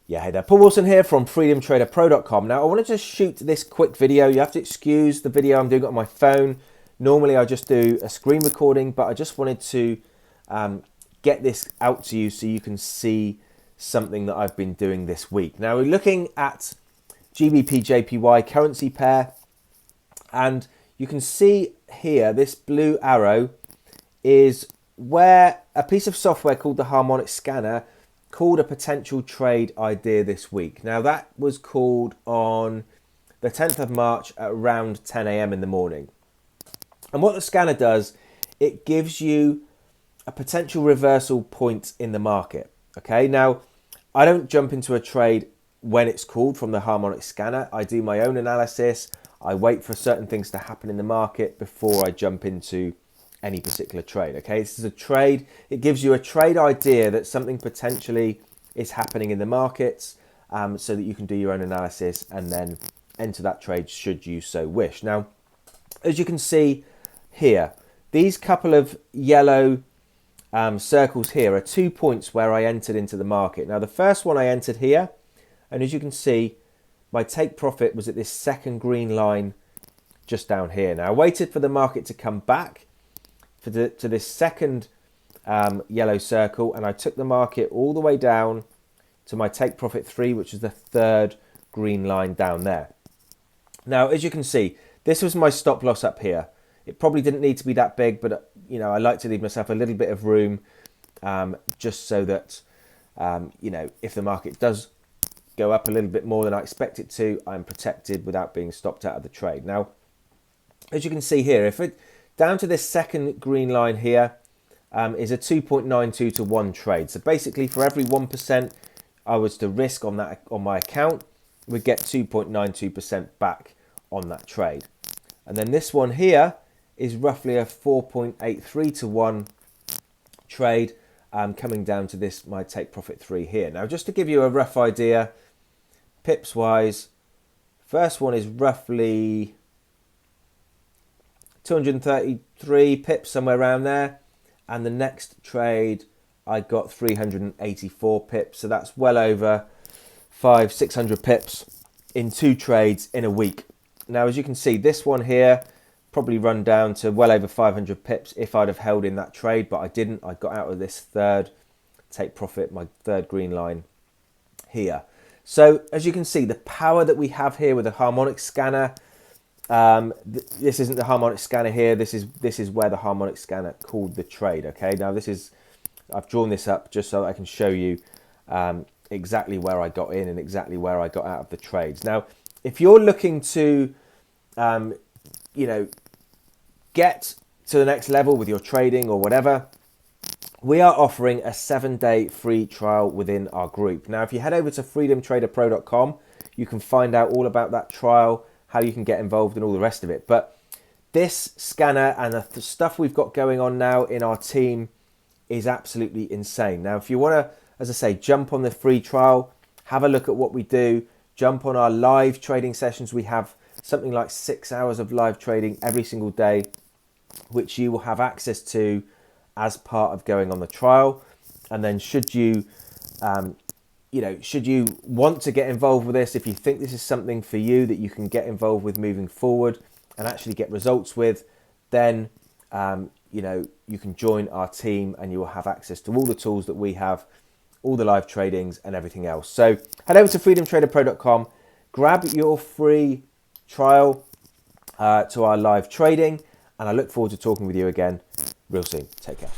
Yeah, hey there, Paul Wilson here from freedomtraderpro.com. Now, I wanted to shoot this quick video. You have to excuse the video, I'm doing it on my phone. Normally, I just do a screen recording, but I just wanted to get this out to you so you can see something that I've been doing this week. Now, we're looking at GBP JPY currency pair, and you can see here, this blue arrow is where a piece of software called the Harmonic Scanner called a potential trade idea this week. Now that was called on the 10th of March at around 10 a.m. in the morning. And what the scanner does, it gives you a potential reversal point in the market. Okay, now I don't jump into a trade when it's called from the Harmonic Scanner. I do my own analysis. I wait for certain things to happen in the market before I jump into any particular trade. Okay, this is a trade. It gives you a trade idea that something potentially is happening in the markets, so that you can do your own analysis and then enter that trade should you so wish. Now, as you can see here, these couple of yellow circles here are 2 points where I entered into the market. Now, the first one I entered here, and as you can see, my take profit was at this second green line just down here. Now, I waited for the market to come back to this second yellow circle, and I took the market all the way down to my take profit 3, which is the third green line down there. Now, as you can see, this was my stop loss up here. It probably didn't need to be that big, but you know, I like to leave myself a little bit of room, just so that you know, if the market does go up a little bit more than I expect it to, I'm protected without being stopped out of the trade. Now, as you can see here, if it down to this second green line here is a 2.92 to 1 trade. So basically, for every 1% I was to risk on that on my account, we'd get 2.92% back on that trade. And then this one here is roughly a 4.83 to 1 trade, coming down to this my take profit 3 here. Now, just to give you a rough idea, pips wise, first one is roughly 233 pips, somewhere around there, and the next trade I got 384 pips, so that's well over 500-600 pips in 2 trades in a week. Now, as you can see, this one here probably run down to well over 500 pips if I'd have held in that trade, but I didn't. I got out of this third take profit, my third green line here. So as you can see, the power that we have here with the Harmonic Scanner, this isn't the Harmonic Scanner here. This is where the Harmonic Scanner called the trade. Okay, now this is, I've drawn this up just so I can show you exactly where I got in and exactly where I got out of the trades. Now, if you're looking to, you know, get to the next level with your trading or whatever, we are offering a 7-day free trial within our group. Now, if you head over to freedomtraderpro.com, you can find out all about that trial, how you can get involved and all the rest of it. But this scanner and the stuff we've got going on now in our team is absolutely insane. Now, if you want to, as I say, jump on the free trial, have a look at what we do, jump on our live trading sessions. We have something like 6 hours of live trading every single day, which you will have access to as part of going on the trial. And then should you, you know, should you want to get involved with this, if you think this is something for you that you can get involved with moving forward and actually get results with, then, you know, you can join our team and you will have access to all the tools that we have, all the live tradings and everything else. So head over to freedomtraderpro.com, grab your free trial to our live trading, and I look forward to talking with you again real soon. Take care.